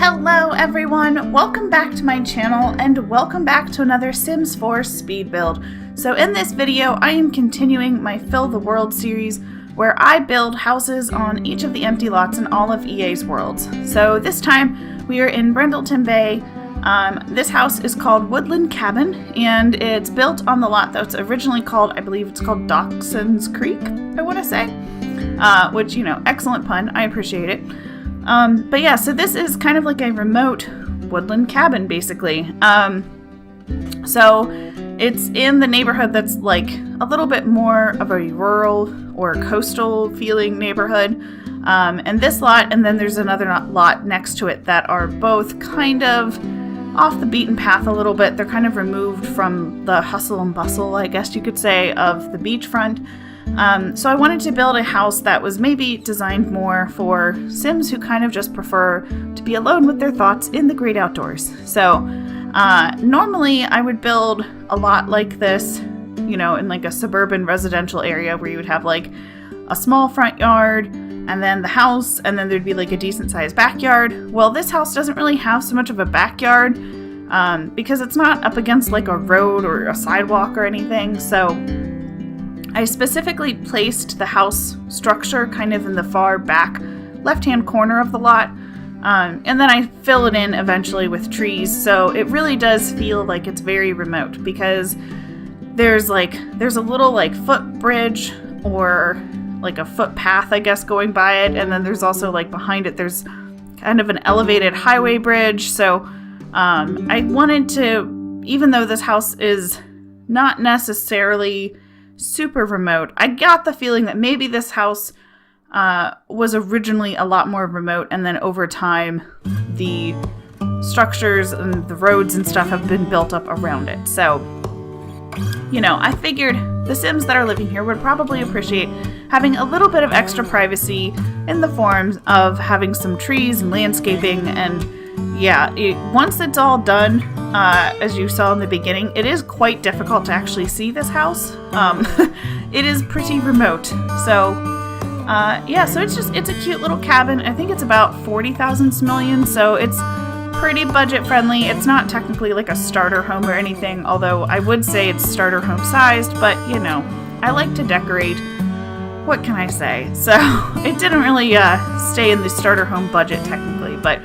Hello everyone, welcome back to my channel and welcome back to another Sims 4 speed build. So in this video I am continuing my Fill the World series where I build houses on each of the empty lots in all of EA's worlds. So this time we are in Brindleton Bay. This house is called Woodland Cabin and it's built on the lot that's originally called, I believe it's called Dachshund's Creek, I want to say. Which, you know, excellent pun, I appreciate it. But yeah, so this is kind of like a remote woodland cabin, basically. So it's in the neighborhood that's like a little bit more of a rural or coastal feeling neighborhood. And this lot, and then there's another lot next to it that are both kind of off the beaten path a little bit. They're kind of removed from the hustle and bustle, I guess you could say, of the beachfront. So I wanted to build a house that was maybe designed more for Sims who kind of just prefer to be alone with their thoughts in the great outdoors. So normally I would build a lot like this, you know, in like a suburban residential area where you would have like a small front yard and then the house, and then there'd be like a decent sized backyard. Well, this house doesn't really have so much of a backyard because it's not up against like a road or a sidewalk or anything. So I specifically placed the house structure kind of in the far back left-hand corner of the lot, and then I fill it in eventually with trees, so it really does feel like it's very remote because there's a little like footbridge or like a footpath, I guess, going by it, and then there's also like behind it there's kind of an elevated highway bridge. So I wanted to, even though this house is not necessarily super remote, I got the feeling that maybe this house was originally a lot more remote, and then over time the structures and the roads and stuff have been built up around it. So, you know, I figured the Sims that are living here would probably appreciate having a little bit of extra privacy in the forms of having some trees and landscaping. And yeah, once it's all done, as you saw in the beginning, it is quite difficult to actually see this house. It is pretty remote. So, yeah, so it's a cute little cabin. I think it's about 40,000 simoleons, so it's pretty budget friendly. It's not technically like a starter home or anything, although I would say it's starter home sized, but you know, I like to decorate. What can I say? So, it didn't really stay in the starter home budget technically, but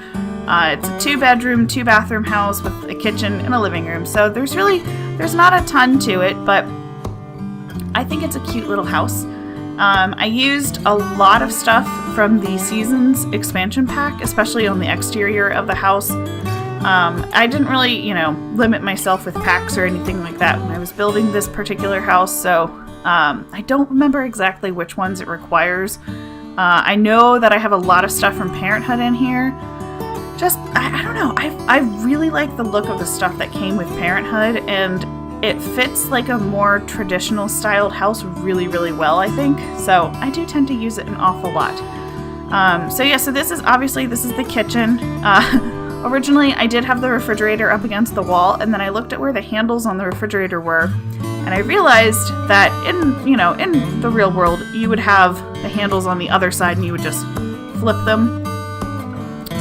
it's a 2-bedroom, 2-bathroom house with a kitchen and a living room. So there's not a ton to it, but I think it's a cute little house. I used a lot of stuff from the Seasons expansion pack, especially on the exterior of the house. I didn't really, you know, limit myself with packs or anything like that when I was building this particular house. So I don't remember exactly which ones it requires. I know that I have a lot of stuff from Parenthood in here. Just, I don't know, I really like the look of the stuff that came with Parenthood, and it fits like a more traditional styled house really, really well, I think. So I do tend to use it an awful lot. So yeah, so this is the kitchen. Originally, I did have the refrigerator up against the wall, and then I looked at where the handles on the refrigerator were, and I realized that in the real world, you would have the handles on the other side and you would just flip them,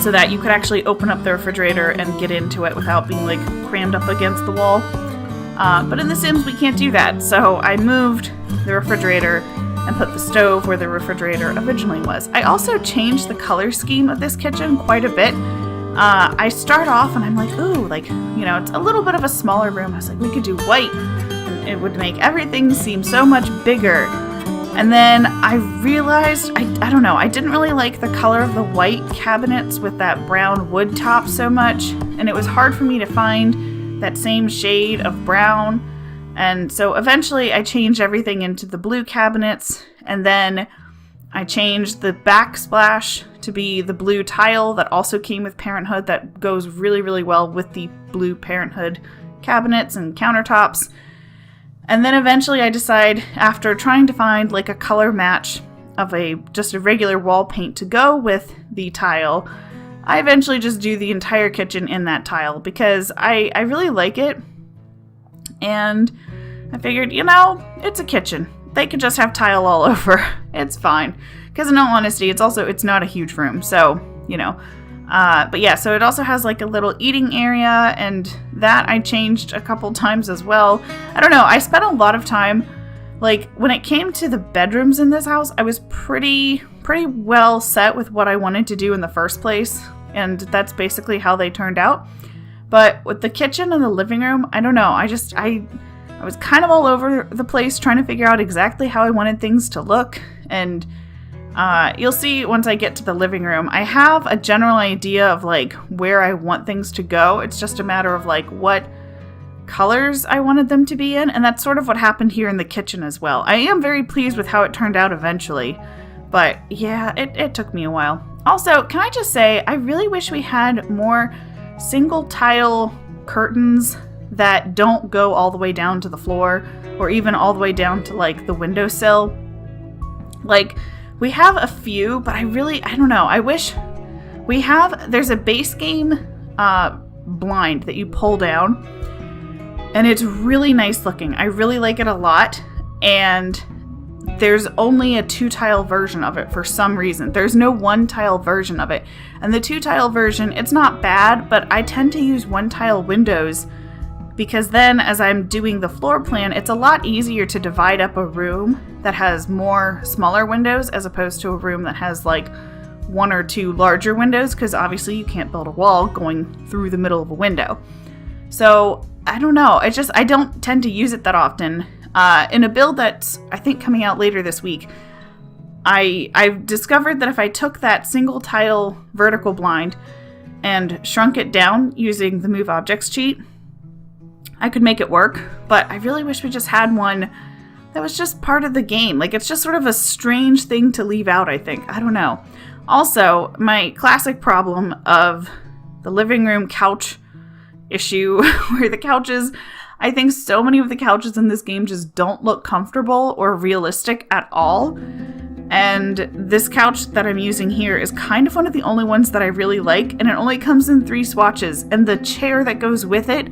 so that you could actually open up the refrigerator and get into it without being like crammed up against the wall. But in The Sims we can't do that, so I moved the refrigerator and put the stove where the refrigerator originally was. I also changed the color scheme of this kitchen quite a bit. I start off and I'm like, ooh, like, you know, it's a little bit of a smaller room. I was like, we could do white and it would make everything seem so much bigger. And then I realized, I don't know, I didn't really like the color of the white cabinets with that brown wood top so much, and it was hard for me to find that same shade of brown. And so eventually I changed everything into the blue cabinets, and then I changed the backsplash to be the blue tile that also came with Parenthood that goes really, really well with the blue Parenthood cabinets and countertops. And then eventually I decide, after trying to find like a color match of just a regular wall paint to go with the tile, I eventually just do the entire kitchen in that tile because I really like it. And I figured, you know, it's a kitchen. They could just have tile all over. It's fine. Because in all honesty, it's not a huge room. So, you know, But yeah, so it also has like a little eating area, and that I changed a couple times as well. I don't know, I spent a lot of time, like when it came to the bedrooms in this house, I was pretty well set with what I wanted to do in the first place, and that's basically how they turned out. But with the kitchen and the living room, I don't know, I was kind of all over the place trying to figure out exactly how I wanted things to look, and you'll see once I get to the living room, I have a general idea of like where I want things to go. It's just a matter of like what colors I wanted them to be in, and that's sort of what happened here in the kitchen as well. I am very pleased with how it turned out eventually, but yeah, it took me a while. Also, can I just say, I really wish we had more single tile curtains that don't go all the way down to the floor, or even all the way down to like the windowsill. Like, we have a few, but I don't know. I wish there's a base game blind that you pull down, and it's really nice looking. I really like it a lot, and there's only a 2-tile version of it for some reason. There's no 1-tile version of it. And the 2-tile version, it's not bad, but I tend to use 1-tile windows because then as I'm doing the floor plan, it's a lot easier to divide up a room that has more smaller windows as opposed to a room that has like 1 or 2 larger windows, because obviously you can't build a wall going through the middle of a window. So I don't know, I don't tend to use it that often. In a build that's, I think, coming out later this week, I've discovered that if I took that single tile vertical blind and shrunk it down using the Move Objects cheat, I could make it work. But I really wish we just had one that was just part of the game. Like, it's just sort of a strange thing to leave out, I think. I don't know. Also, my classic problem of the living room couch issue, where the couches, I think so many of the couches in this game just don't look comfortable or realistic at all. And this couch that I'm using here is kind of one of the only ones that I really like, and it only comes in 3 swatches, and the chair that goes with it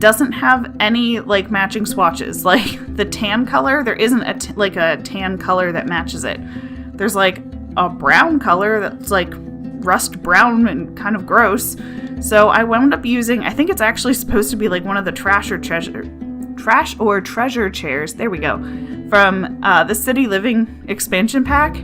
doesn't have any like matching swatches. Like the tan color, there isn't a tan color that matches it. There's like a brown color that's like rust brown and kind of gross. So I wound up using, I think it's actually supposed to be like one of the trash or treasure chairs, there we go, from the City Living expansion pack.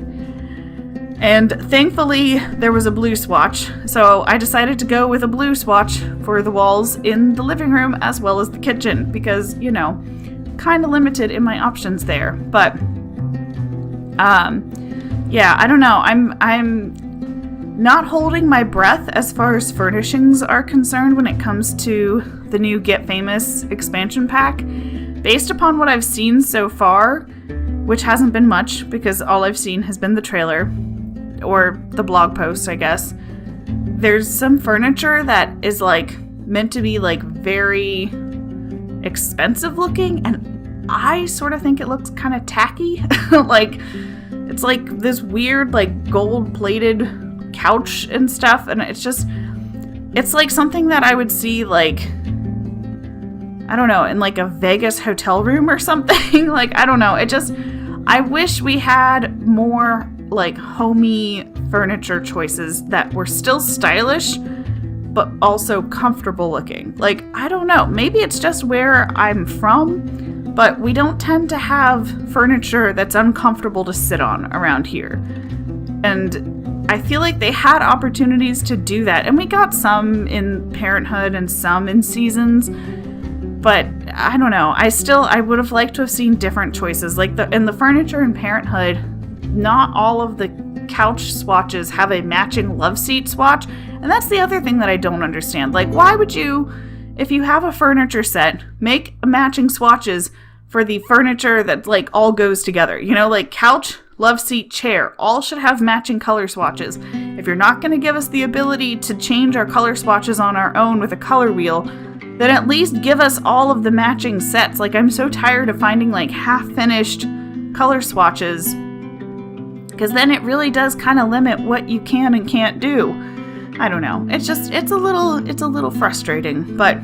And thankfully there was a blue swatch, so I decided to go with a blue swatch for the walls in the living room as well as the kitchen, because, you know, kind of limited in my options there. But yeah, I don't know, I'm not holding my breath as far as furnishings are concerned when it comes to the new Get Famous expansion pack. Based upon what I've seen so far, which hasn't been much because all I've seen has been the trailer, or the blog post, I guess, there's some furniture that is like meant to be like very expensive looking, and I sort of think it looks kind of tacky. Like, it's like this weird like gold plated couch and stuff, and it's like something that I would see like, I don't know, in like a Vegas hotel room or something. Like, I don't know, I wish we had more like homey furniture choices that were still stylish but also comfortable looking. Like, I don't know, maybe it's just where I'm from, but we don't tend to have furniture that's uncomfortable to sit on around here. And I feel like they had opportunities to do that, and we got some in Parenthood and some in Seasons, but I don't know, I would have liked to have seen different choices. Like in the furniture in Parenthood, not all of the couch swatches have a matching love seat swatch, and that's the other thing that I don't understand. Like, why would you, if you have a furniture set, make matching swatches for the furniture that like all goes together? You know, like couch, love seat, chair, all should have matching color swatches. If you're not going to give us the ability to change our color swatches on our own with a color wheel, then at least give us all of the matching sets. Like, I'm so tired of finding like half-finished color swatches, because then it really does kind of limit what you can and can't do. I don't know. It's a little frustrating, but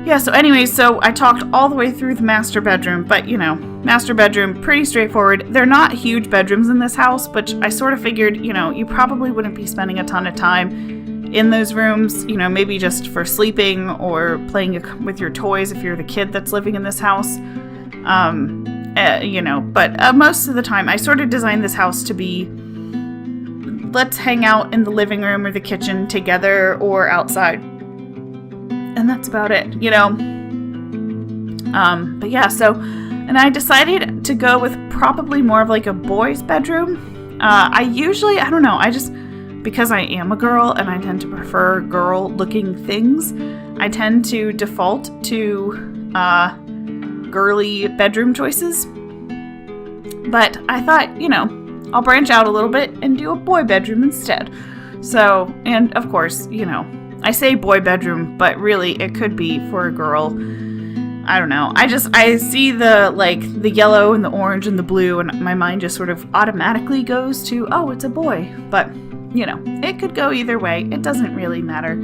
yeah, so anyways, so I talked all the way through the master bedroom, but you know, Master bedroom, pretty straightforward. They're not huge bedrooms in this house, but I sort of figured, you know, you probably wouldn't be spending a ton of time in those rooms, you know, maybe just for sleeping or playing with your toys if you're the kid that's living in this house. You know, but most of the time I sort of designed this house to be, let's hang out in the living room or the kitchen together or outside. And that's about it, you know. But yeah, so, and I decided to go with probably more of like a boy's bedroom. I don't know, because I am a girl and I tend to prefer girl looking things, I tend to default to girly bedroom choices. But I thought, you know, I'll branch out a little bit and do a boy bedroom instead. So, and of course, you know, I say boy bedroom, but really it could be for a girl. I don't know. I see the yellow and the orange and the blue, and my mind just sort of automatically goes to, oh, it's a boy. But, you know, it could go either way. It doesn't really matter.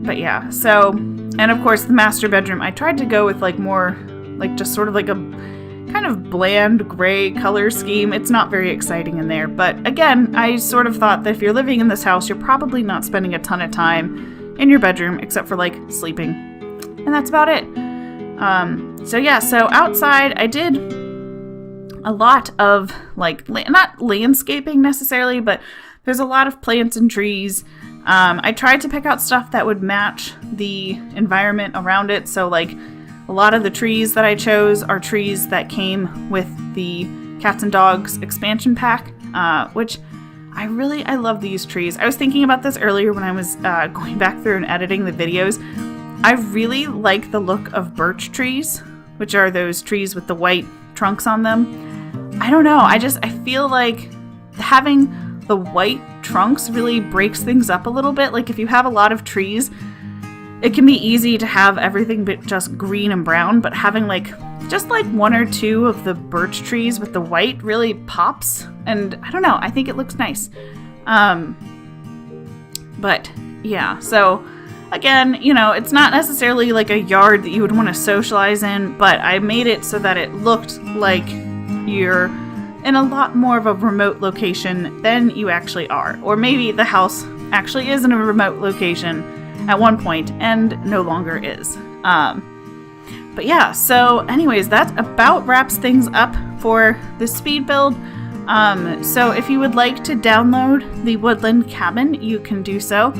But yeah, so, and of course the master bedroom, I tried to go with like more, like just sort of like a kind of bland gray color scheme. It's not very exciting in there. But again, I sort of thought that if you're living in this house, you're probably not spending a ton of time in your bedroom except for like sleeping. And that's about it. So yeah, so outside I did a lot of like, not landscaping necessarily, but there's a lot of plants and trees. I tried to pick out stuff that would match the environment around it. So like a lot of the trees that I chose are trees that came with the Cats and Dogs expansion pack, which I love these trees. I was thinking about this earlier when I was going back through and editing the videos. I really like the look of birch trees, which are those trees with the white trunks on them. I don't know, I feel like having the white trunks really breaks things up a little bit. Like if you have a lot of trees, it can be easy to have everything but just green and brown, but having just one or two of the birch trees with the white really pops, and I don't know, I think it looks nice. But yeah, so again, you know, it's not necessarily like a yard that you would want to socialize in, but I made it so that it looked like you're in a lot more of a remote location than you actually are. Or maybe the house actually is in a remote location at one point and no longer is. But yeah, so anyways, that about wraps things up for the speed build. So if you would like to download the Woodland Cabin, you can do so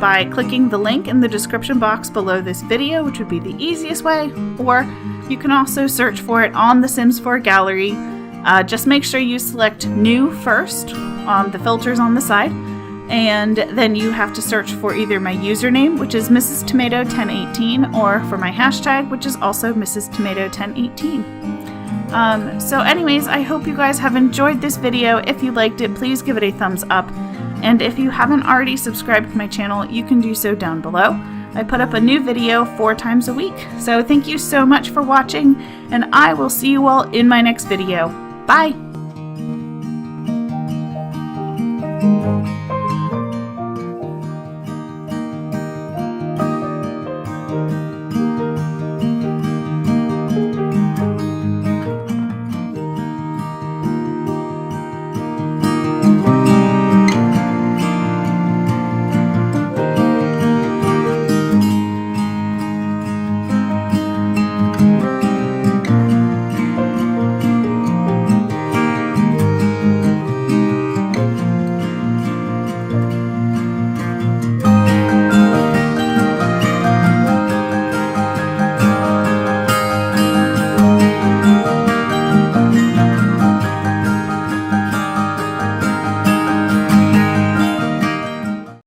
by clicking the link in the description box below this video, which would be the easiest way, or you can also search for it on the Sims 4 gallery. Just make sure you select new first on the filters on the side, and then you have to search for either my username, which is Mrs. Tomato 1018, or for my hashtag, which is also Mrs. Tomato 1018. So anyways, I hope you guys have enjoyed this video. If you liked it, please give it a thumbs up. And if you haven't already subscribed to my channel, you can do so down below. I put up a new video 4 times a week. So thank you so much for watching, and I will see you all in my next video. Bye!